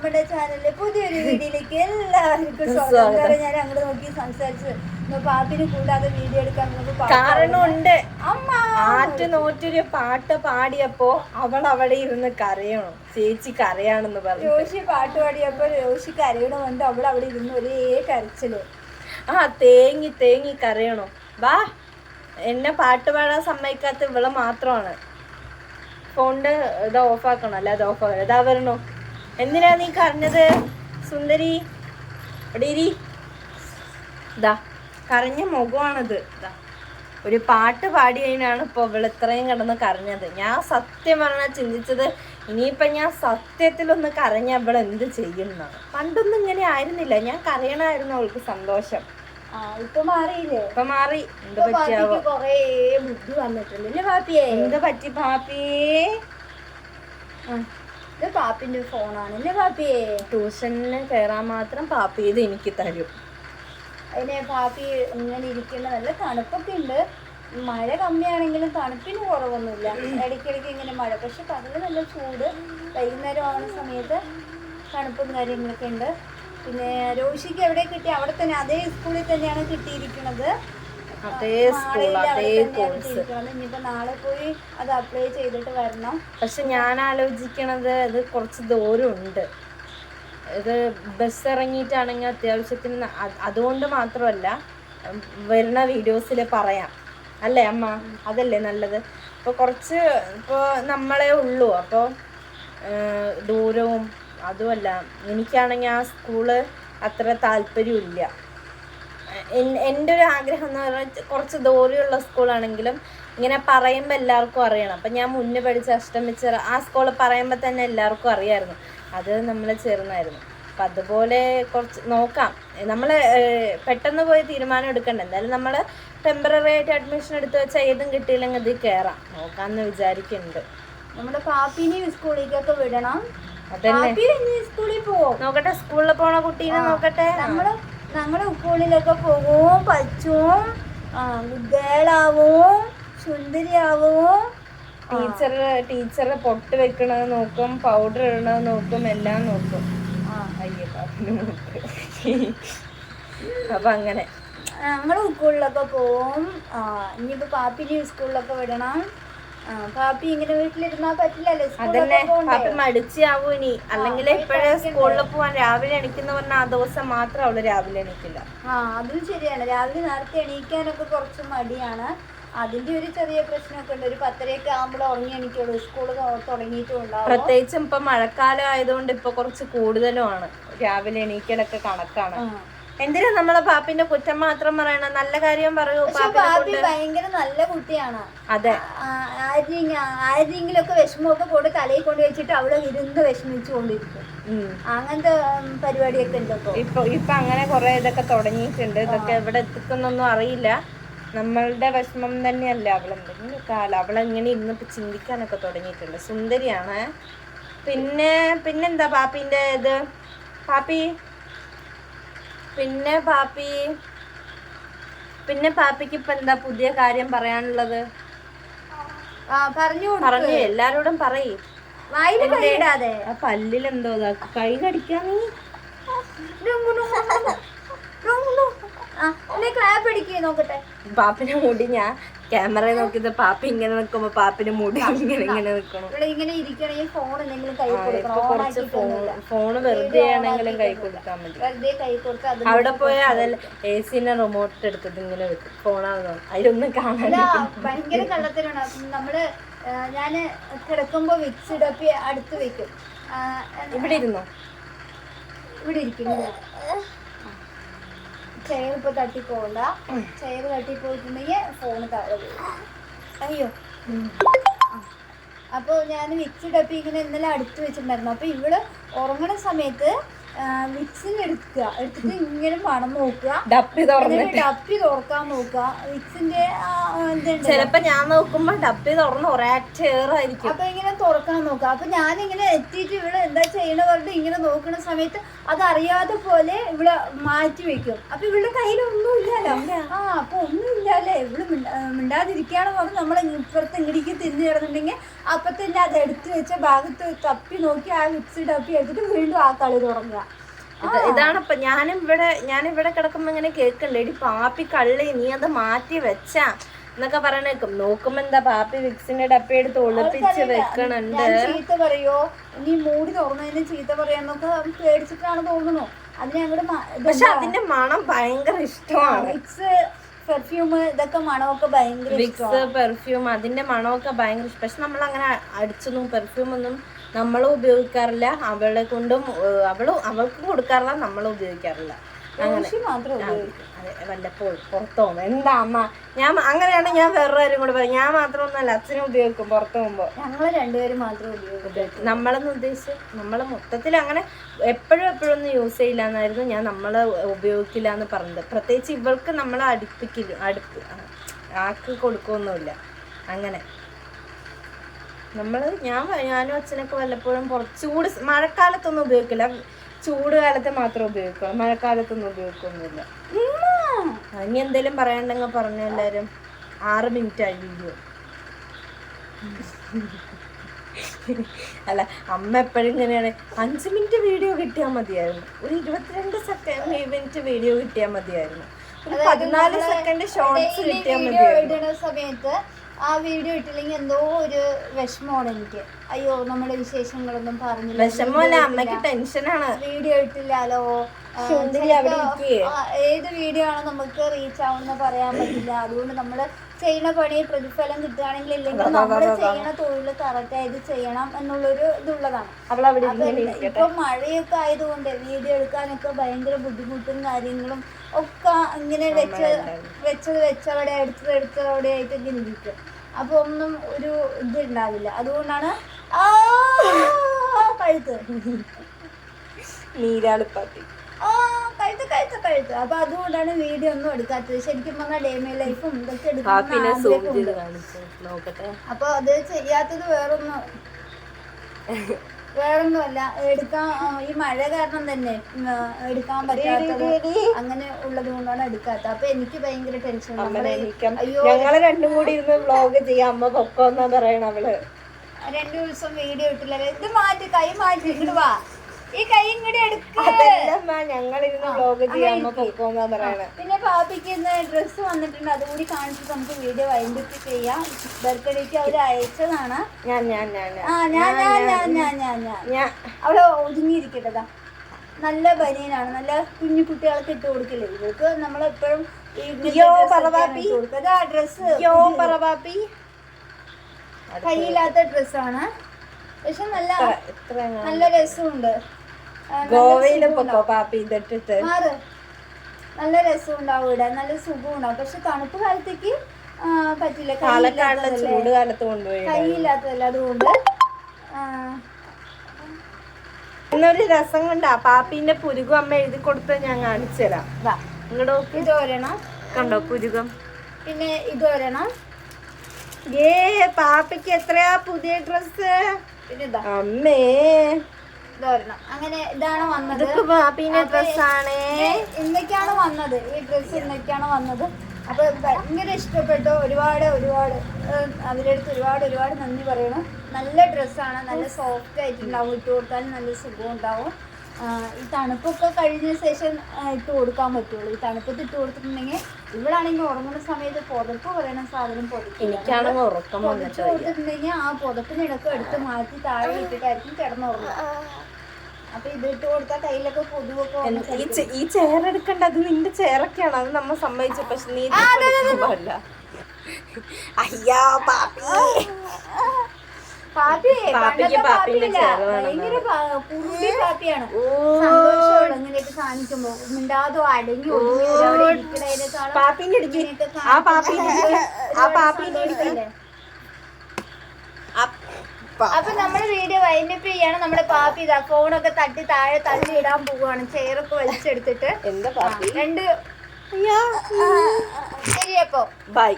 നമ്മുടെ ചാനലിലെ പുതിയൊരു വീഡിയോയിലേക്ക് എല്ലാവർക്കും സ്വാഗതം. ഞാൻ അങ്ങോട്ട് നോക്കി സംസാരിച്ചു പാപ്പിന് കൂടാതെ വീഡിയോ എടുക്കാൻ കാരണമുണ്ട്. ആറ്റുനോറ്റൊരു പാട്ട് പാടിയപ്പോ അവൾ അവിടെ ഇരുന്ന് കരയണം, ചേച്ചി കരയാണെന്ന് പറഞ്ഞു. രോഷി പാട്ട് പാടിയപ്പോ രോഷി കരയണമുണ്ട്, അവൾ അവിടെ ഇരുന്ന് ഒരേ കരച്ചില്. തേങ്ങി തേങ്ങി കരയണോ. വാ, എന്നെ പാട്ട് പാടാൻ സമ്മതിക്കാത്ത ഇവള് മാത്രമാണ്. ഫോണിന്റെ ഇത് ഓഫാക്കണം, അല്ല അത് ഓഫാക്കണം. ഇതാ വരണോ. എന്തിനാ നീ കരഞ്ഞത് സുന്ദരി? ഇടീരി. ഇതാ കരഞ്ഞ മുഖമാണത്. ഇതാ ഒരു പാട്ട് പാടി കഴിഞ്ഞാണ് ഇപ്പൊ ഇവള് ഇത്രയും കിടന്ന് കരഞ്ഞത്. ഞാൻ സത്യം പറഞ്ഞാൽ ചിന്തിച്ചത് ഇനിയിപ്പൊ ഞാൻ സത്യത്തിലൊന്ന് കരഞ്ഞ ഇവള് എന്ത് ചെയ്യുന്നതാണ്. പണ്ടൊന്നും ഇങ്ങനെ ആയിരുന്നില്ല, ഞാൻ കരയണായിരുന്നു അവൾക്ക് സന്തോഷം. ഇപ്പൊ മാറിയില്ലേ? ഇപ്പൊ മാറി. എന്ത് പറ്റിയാവോ, കൊറേ ബുദ്ധി വന്നിട്ടുണ്ടല്ലേ പാപ്പിയെ? എന്ത് പറ്റി പാപ്പിയേ? ഇത് പാപ്പിന്റെ ഫോണാണല്ലേ പാപ്പിയെ? ട്യൂഷന് കയറാൻ മാത്രം പാപ്പി ഇത് എനിക്ക് തരും. അതിനെ പാപ്പി ഇങ്ങനെ ഇരിക്കുന്ന നല്ല തണുപ്പൊക്കെ ഉണ്ട്. മഴ കമ്മിയാണെങ്കിലും തണുപ്പിന് കുറവൊന്നുമില്ല. ഇടയ്ക്കിടയ്ക്ക് ഇങ്ങനെ മഴ, പക്ഷെ പകല് നല്ല ചൂട്. വൈകുന്നേരം ആവുന്ന സമയത്ത് തണുപ്പും കാര്യങ്ങളൊക്കെ ഉണ്ട്. പിന്നെ രോഷിക്ക് എവിടെ കിട്ടി? അവിടെ തന്നെ, അതേ സ്കൂളിൽ തന്നെയാണ് കിട്ടിയിരിക്കുന്നത്. ഇനിയിപ്പോ നാളെ പോയി അത് അപ്ലൈ ചെയ്തിട്ട് വരണം. പക്ഷെ ഞാൻ ആലോചിക്കണത് ഇത് കുറച്ച് ദൂരമുണ്ട്. ഇത് ബസ് ഇറങ്ങിയിട്ടാണെങ്കിൽ അത്യാവശ്യത്തിന്, അതുകൊണ്ട് മാത്രമല്ല വരുന്ന വീഡിയോസിൽ പറയാം അല്ലേ അമ്മ? അതല്ലേ നല്ലത്. ഇപ്പോൾ കുറച്ച് ഇപ്പോൾ നമ്മളെ ഉള്ളൂ, അപ്പോൾ ദൂരവും അതുമല്ല. എനിക്കാണെങ്കിൽ ആ സ്കൂള് അത്ര താല്പര്യമില്ല. എൻ്റെ ഒരു ആഗ്രഹം എന്ന് പറഞ്ഞാൽ കുറച്ച് ദൂരെയുള്ള സ്കൂളാണെങ്കിലും ഇങ്ങനെ പറയുമ്പോൾ എല്ലാവർക്കും അറിയണം. അപ്പം ഞാൻ മുന്നേ പഠിച്ച അഷ്ടമിച്ചിറ ആ സ്കൂളിൽ പറയുമ്പോൾ തന്നെ എല്ലാവർക്കും അറിയാമായിരുന്നു. അത് നമ്മൾ ചേർന്നായിരുന്നു. അപ്പം അതുപോലെ കുറച്ച് നോക്കാം. നമ്മൾ പെട്ടെന്ന് പോയി തീരുമാനം എടുക്കണ്ട. എന്തായാലും നമ്മൾ ടെമ്പററി ആയിട്ട് അഡ്മിഷൻ എടുത്ത് വെച്ചാൽ ഏതും കിട്ടിയില്ലെങ്കിൽ അതിൽ കയറാം, നോക്കാമെന്ന് വിചാരിക്കുന്നുണ്ട്. നമ്മുടെ പാപ്പിനെ സ്കൂളിലേക്കൊക്കെ വിടണം. സ്കൂളിൽ പോവോ നോക്കട്ടെ, സ്കൂളിൽ പോണ കുട്ടീനെ നോക്കട്ടെ. ഞങ്ങള് സ്കൂളിലൊക്കെ പോകും, പച്ചും ഗേളാവും സുന്ദരിയാവും. ടീച്ചറ് പൊട്ട് വെക്കണത് നോക്കും, പൗഡർ ഇടണത് നോക്കും, എല്ലാം നോക്കും. അയ്യോ പാപ്പിന് നോക്ക്. അപ്പൊ അങ്ങനെ ഞങ്ങള് സ്കൂളിലൊക്കെ പോവും. ഇനിയിപ്പോ പാപ്പിനെ സ്കൂളിലൊക്കെ വിടണം. പാപ്പി ഇങ്ങനെ വീട്ടിലിരുന്നാ പറ്റില്ലല്ലോ. അതന്നെ, പാപ്പി മടിച്ചാവും ഇനി. അല്ലെങ്കിൽ ഇപ്പോഴേ സ്കൂളിൽ പോവാൻ രാവിലെ എണീക്കുന്ന പറഞ്ഞാൽ ആ ദിവസം മാത്രം അവള് രാവിലെ എണീക്കില്ല. അതും ശരിയാണ്. രാവിലെ നേരത്തെ എണീക്കാനൊക്കെ കുറച്ച് മടിയാണ്. അതിന്റെ ഒരു ചെറിയ പ്രശ്നമൊക്കെ ഉണ്ട്. ഒരു 10:30 ആകുമ്പോൾ ഉറങ്ങി എണീക്കുള്ളൂ. സ്കൂള് തുടങ്ങിയിട്ടുണ്ടാവും. പ്രത്യേകിച്ചും ഇപ്പൊ മഴക്കാലം ആയതുകൊണ്ട് ഇപ്പൊ കുറച്ച് കൂടുതലുമാണ് രാവിലെ എണീക്കലൊക്കെ കണക്കാണ്. എന്തിനാ നമ്മളെ പാപ്പിന്റെ കുറ്റം മാത്രം പറയണം? നല്ല കാര്യം പറയൂ. പാപ്പി ഭയങ്കര നല്ല കുട്ടിയാണ്. അതെ, ആരെങ്കിലൊക്കെ വിഷമമൊക്കെ കൊണ്ട് തലയിൽ കൊണ്ട് വെച്ചിട്ട് അവിടെ ഇരുന്ന് വിഷമിച്ചു കൊണ്ടിരിക്കും. അങ്ങനത്തെ പരിപാടിയൊക്കെ ഉണ്ട് ഇപ്പൊ അങ്ങനെ കുറെ ഇതൊക്കെ തുടങ്ങിയിട്ടുണ്ട്. ഇതൊക്കെ എവിടെ എത്തിക്കുന്നൊന്നും അറിയില്ല. നമ്മളുടെ വിഷമം തന്നെയല്ല അവളെന്തെങ്കിലും കാലം അവളെങ്ങനെ ഇരുന്നിട്ട് ചിന്തിക്കാനൊക്കെ തുടങ്ങിയിട്ടുണ്ട്. സുന്ദരിയാണ്. പിന്നെന്താ പാപ്പിന്റെ ഇത്? പിന്നെ പാപ്പിക്ക് ഇപ്പൊ എന്താ പുതിയ കാര്യം പറയാനുള്ളത്? പറഞ്ഞു എല്ലാരോടും പറയ്. പല്ലിലെന്തോ കൈ കടിക്കാ നീ. ക്ലാപ്പ് അടിക്കേ നോക്കട്ടെ. പാപ്പിന്റെ മുടി ഞാൻ ക്യാമറ നോക്കിയത് പാപ്പി ഇങ്ങനെ നിൽക്കുമ്പോ പാപ്പിന്റെ മുടി ഇങ്ങനെ നിൽക്കണം. ഇങ്ങനെ ഇരിക്കണെങ്കിൽ ഫോൺ എന്തെങ്കിലും കൈ ഫോണ് വെറുതെ ആണെങ്കിലും കൈ കൊടുക്കാൻ മതി. അവിടെ പോയാൽ അതല്ല AC-ന്റെ റിമോട്ട് എടുത്തിട്ട് ഇങ്ങനെ വെക്കും. ഫോണാണോ അതിലൊന്നും കാണാൻ ഭയങ്കര കള്ളത്തിനാണ്. നമ്മള് ഞാന് കിടക്കുമ്പോ വിക്സ് ഇടപ്പി അടുത്ത് വെക്കും. ഇവിടെ ഇരുന്നോ? ഇവിടെ ഇരിക്കുന്നു. ചെയർ ഇപ്പൊ തട്ടിപ്പോകണ്ട. ചെയർ തട്ടിപ്പോയിട്ടുണ്ടെങ്കിൽ ഫോണ് താഴെ പോകും. അയ്യോ. അപ്പൊ ഞാൻ വിക്സ് ഡപ്പി ഇങ്ങനെ ഇന്നലെ അടുത്ത് വെച്ചിട്ടുണ്ടായിരുന്നു. അപ്പൊ ഇവള് ഉറങ്ങണ സമയത്ത് വിക്സിന് എടുത്തിട്ട് ഇങ്ങനെ മണം നോക്കുക, ഡപ്പി തുറക്കാൻ നോക്കുക. വിക്സിന്റെ ചിലപ്പോ ഞാൻ നോക്കുമ്പോ ഡപ്പി തുറന്ന് ഒരാഴ്ചയായിരിക്കും. അപ്പൊ ഇങ്ങനെ തുറക്കാൻ നോക്കുക. അപ്പൊ ഞാനിങ്ങനെ എത്തിയിട്ട് ഇവിടെ എന്താ ചെയ്യണവരുടെ ഇങ്ങനെ നോക്കുന്ന സമയത്ത് അതറിയാതെ പോലെ ഇവിടെ മാറ്റി വെക്കും. അപ്പൊ ഇവളുടെ കയ്യിൽ ഒന്നുമില്ലല്ലോ. അപ്പൊ ഒന്നുമില്ലല്ലേ, ഇവള് മിണ്ടാതിരിക്കുകയാണെന്ന് പറഞ്ഞ് നമ്മൾ ഇപ്പുറത്ത് ഇങ്ങടിക്ക് തിരിഞ്ഞു കിടന്നിട്ടുണ്ടെങ്കിൽ അപ്പൊ തന്നെ അത് എടുത്തു വെച്ച ഭാഗത്ത് തപ്പി നോക്കി ആ വിക്സ് ഡപ്പി എടുത്തിട്ട് വീണ്ടും ആ കളി തുടങ്ങുക. ഇതാണിപ്പ ഞാനിവിടെ കിടക്കുമ്പോ ഇങ്ങനെ കേൾക്കണ്ടേ, എടി പാപ്പി കള്ളി നീ അത് മാറ്റി വെച്ചാ എന്നൊക്കെ പറയണേക്കും. നോക്കുമ്പോ എന്താ പാപ്പി വിക്സിന്റെ ഡപ്പ എടുത്ത് ഒളിപ്പിച്ച് വെക്കണുണ്ട്. ചീത്ത പറയോ, നീ മൂടി തുറന്നതിന് ചീത്ത പറയാന്നൊക്കെ പേടിച്ചിട്ടാണ് തോന്നുന്നു. അതിനെ അങ്ങോട്ട് പക്ഷെ അതിന്റെ മണം ഭയങ്കര ഇഷ്ടമാണ്. വിക്സ് പെർഫ്യൂം ഇതൊക്കെ മണമൊക്കെ ഭയങ്കര വിക്സ് പെർഫ്യൂം അതിന്റെ മണമൊക്കെ ഭയങ്കര ഇഷ്ടം. പക്ഷെ നമ്മൾ അങ്ങനെ അടിച്ചൊന്നും പെർഫ്യൂം ഒന്നും നമ്മളും ഉപയോഗിക്കാറില്ല, അവളെ കൊണ്ടും അവൾക്കും കൊടുക്കാറില്ല, നമ്മളും ഉപയോഗിക്കാറില്ല. അങ്ങനെ വല്ലപ്പോഴും പുറത്തു പോകുമ്പോ. എന്താ അമ്മ, ഞാൻ അങ്ങനെയാണ്. ഞാൻ വേറെ കാര്യം കൂടെ പറയും, ഞാൻ മാത്രമൊന്നുമല്ല, അച്ഛനും ഉപയോഗിക്കും പുറത്തു പോകുമ്പോ. ഞങ്ങള് രണ്ടുപേരും മാത്രം ഉപയോഗിക്കും. നമ്മളെന്ന് ഉദ്ദേശിച്ച് നമ്മള് മൊത്തത്തിൽ അങ്ങനെ എപ്പോഴും ഒന്നും യൂസ് ചെയ്യില്ല എന്നായിരുന്നു ഞാൻ നമ്മള് ഉപയോഗിക്കില്ല എന്ന് പറഞ്ഞത്. പ്രത്യേകിച്ച് ഇവൾക്ക് നമ്മളെ ആക്കി കൊടുക്കൊന്നുമില്ല. അങ്ങനെ ഞാനും അച്ഛനൊക്കെ വല്ലപ്പോഴും ചൂട് മഴക്കാലത്തൊന്നും ഉപയോഗിക്കില്ല, ചൂട് കാലത്ത് മാത്രം ഉപയോഗിക്കുള്ളൂ, മഴക്കാലത്തൊന്നും ഉപയോഗിക്കൊന്നുമില്ല. ഇനി എന്തേലും പറയാണ്ടെങ്കിൽ പറഞ്ഞു. എല്ലാരും 6 മിനിറ്റ് ആയി വീഡിയോ. അല്ല, അമ്മ എപ്പോഴും ഇങ്ങനെയാണ്, 5 മിനിറ്റ് വീഡിയോ കിട്ടിയാൽ മതിയായിരുന്നു, ഒരു 22 മിനിറ്റ് വീഡിയോ കിട്ടിയാൽ മതിയായിരുന്നു, ഒരു 14 സെക്കൻഡ് ഷോർട്സ് കിട്ടിയാൽ മതിയായിരുന്നു. സമയത്ത് ആ വീഡിയോ ഇട്ടില്ലെങ്കിൽ എന്തോ ഒരു വിഷമമാണ് എനിക്ക്. അയ്യോ, നമ്മുടെ വിശേഷങ്ങളൊന്നും പറഞ്ഞില്ല. വിഷമമല്ല, അമ്മയ്ക്ക് ടെൻഷനാണ്. വീഡിയോ ഇട്ടില്ലാലോ, ഏത് വീഡിയോ ആണോ നമുക്ക് റീച്ച് ആവുമെന്ന് പറയാൻ പറ്റില്ല. അതുകൊണ്ട് നമ്മള് ചെയ്യുന്ന പണി പ്രതിഫലം കിട്ടുകയാണെങ്കിൽ ഇല്ലെങ്കിൽ നമ്മള് ചെയ്യുന്ന തൊഴിൽ കറക്റ്റായിട്ട് ചെയ്യണം എന്നുള്ളൊരു ഇതുള്ളതാണ്. ഇപ്പൊ മഴയൊക്കെ ആയതുകൊണ്ട് വീഡിയോ എടുക്കാനൊക്കെ ഭയങ്കര ബുദ്ധിമുട്ടും കാര്യങ്ങളും ഒക്കെ ഇങ്ങനെ വെച്ചവിടെ എടുത്തവിടെ ആയിട്ട് ഇങ്ങനെ ഇരിക്കും. അപ്പൊ ഒന്നും ഒരു ഇത് ഉണ്ടാവില്ല. അതുകൊണ്ടാണ് കഴുത്ത് നീരാളിപ്പാത്തി കഴുത്ത്. അപ്പൊ അതുകൊണ്ടാണ് വീഡിയോ ഒന്നും എടുക്കാത്തത്. ശരിക്കും പറഞ്ഞാൽ ഡേ മൈ ലൈഫും ഇതൊക്കെ എടുക്കാൻ. അപ്പൊ അത് ചെയ്യാത്തത് വേറൊന്നുമല്ല, എടുക്കാൻ ഈ മഴ കാരണം തന്നെ എടുക്കാൻ പറ്റാത്തത് അങ്ങനെ ഉള്ളത് കൊണ്ടാണ് എടുക്കാത്തത്. അപ്പൊ എനിക്ക് ഭയങ്കര ടെൻഷൻ. അയ്യോ, ഞങ്ങള് രണ്ടും കൂടി ഇരുന്ന് വ്ലോഗ് ചെയ്യാം, അമ്മ പൊക്കോന്നാ പറയണ. അവള് 2 ദിവസം വീഡിയോ ഇട്ടില്ലല്ലോ. ഇത് മാറ്റി, കൈ മാറ്റി, ഇങ്ങോട്ട് വാ, ഈ കൈ ഇങ്ങോട്ട് എടുക്ക. ഞങ്ങളിരുന്ന് വ്ലോഗ് ചെയ്യാം, അമ്മ പൊക്കോന്നാ പറയണ. പിന്നെ പാപ്പിക്ക് ഡ്രസ്സ് വന്നിട്ടുണ്ട്, അതുകൂടി കാണിച്ചിട്ട് നമുക്ക് വീഡിയോ വൈൻഡപ്പ് ചെയ്യാം. ബർത്ത്ഡേക്ക് അവര് അയച്ചതാണ്. അവിടെ ഒതുങ്ങിയിരിക്കട്ടതാ. നല്ല ബനിയനാണ്, നല്ല കുഞ്ഞു കുട്ടികൾക്ക് ഇട്ട് കൊടുക്കില്ലേ. ഇവർക്ക് നമ്മളെപ്പോഴും ഡ്രസ്സ് കയ്യില്ലാത്ത ഡ്രസ്സാണ്, പക്ഷെ നല്ല രസമുണ്ട്. നല്ല രസം ഉണ്ടാവും ഇടാൻ, നല്ല സുഖം ഉണ്ടാവും. പക്ഷെ തണുപ്പ് കാലത്തേക്ക് പറ്റില്ല, കൈയില്ലാത്തതല്ല. അതുകൊണ്ട് ഇന്നൊരു രസം കൊണ്ടാ പാപ്പിന്റെ പുരുകം അമ്മ എഴുതി കൊടുത്ത് ഞാൻ കാണിച്ചു തരാം. ഇത് ഒരെണ്ണം കണ്ടോ പുരുകം. പിന്നെ ഇത് ഒരെണ്ണം. പാപ്പിക്ക് എത്രയാ പുതിയ ഡ്രസ്. പിന്നെ അമ്മേ ഇതൊരെണ്ണം. അങ്ങനെ ഇതാണ് വന്നത്. പാപ്പിന്റെ ഡ്രസ്സാണ്. ഇന്നൊക്കെയാണ് വന്നത് ഈ ഡ്രസ്സ്, ഇന്നൊക്കെയാണ് വന്നത്. അപ്പൊ ഭയങ്കര ഇഷ്ടപ്പെട്ടു. ഒരുപാട് അവരുടെ അടുത്ത് ഒരുപാട് നന്ദി പറയണം. നല്ല ഡ്രസ്സാണ്, നല്ല സോഫ്റ്റ് ആയിട്ടുണ്ടാവും, ഇട്ട് കൊടുത്താൽ നല്ല സുഖം ഉണ്ടാവും. ഈ തണുപ്പൊക്കെ കഴിഞ്ഞ ശേഷം ഇട്ട് കൊടുക്കാൻ പറ്റുള്ളൂ. ഈ തണുപ്പത്ത് ഇട്ട് കൊടുത്തിട്ടുണ്ടെങ്കിൽ ഇവളാണെങ്കിൽ ഉറങ്ങുന്ന സമയത്ത് പുതപ്പ് പറയുന്ന സാധനം കൊടുത്തിട്ടുണ്ടെങ്കിൽ ആ പുതപ്പിനിടക്ക് എടുത്ത് മാറ്റി താഴെ ഇട്ടിട്ടായിരിക്കും കിടന്നുറങ്ങുക. അപ്പൊ ഇത് ഇട്ട് കൊടുത്താൽ കയ്യിലൊക്കെ കൊതുവൊക്കെ. ഈ ചെയർ എടുക്കണ്ട, അത് നിന്റെ ചെയറൊക്കെയാണ്, അത് നമ്മ സമ്മതിച്ചു. പക്ഷെ നീ അയ്യാ പാപ്പിക്ക് പാപ്പിന്റെ ചെയർ ഭയങ്കര കുറുമ്പി പാപ്പിയാണ്. സന്തോഷമാണ് ഇങ്ങനെയൊക്കെ കാണിക്കുമ്പോ. മിണ്ടാതോ അടങ്ങി അപ്പൊ നമ്മുടെ വീഡിയോ വൈൻഡപ്പ് ചെയ്യാണ്. നമ്മുടെ പാപ്പി ഇതാ ഫോണൊക്കെ തട്ടി താഴെ തള്ളി ഇടാൻ പോവുകയാണ്, ചെയറൊക്കെ വലിച്ചെടുത്തിട്ട്. എന്താ പാപ്പി? ശരി, അപ്പൊ ബൈ.